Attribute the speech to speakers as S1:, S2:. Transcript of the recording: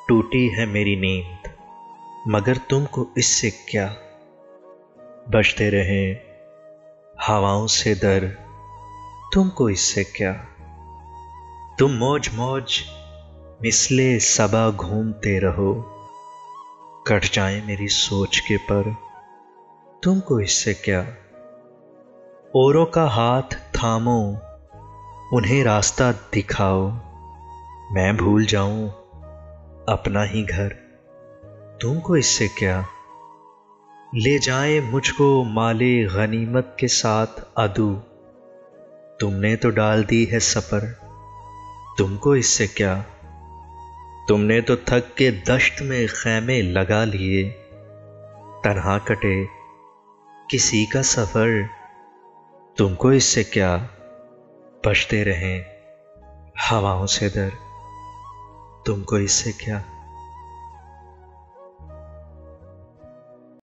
S1: टूटी है मेरी नींद, मगर तुमको इससे क्या। बजते रहे हवाओं से दर, तुमको इससे क्या। तुम मौज मौज मिसले सबा घूमते रहो, कट जाए मेरी सोच के पर, तुमको इससे क्या। औरों का हाथ थामो, उन्हें रास्ता दिखाओ, मैं भूल जाऊं अपना ही घर, तुमको इससे क्या। ले जाए मुझको माले गनीमत के साथ अदू, तुमने तो डाल दी है सफर, तुमको इससे क्या। तुमने तो थक के दश्त में खैमे लगा लिए, तन्हा कटे किसी का सफर, तुमको इससे क्या। बजते रहें हवाओं से दर, तुमको इससे क्या।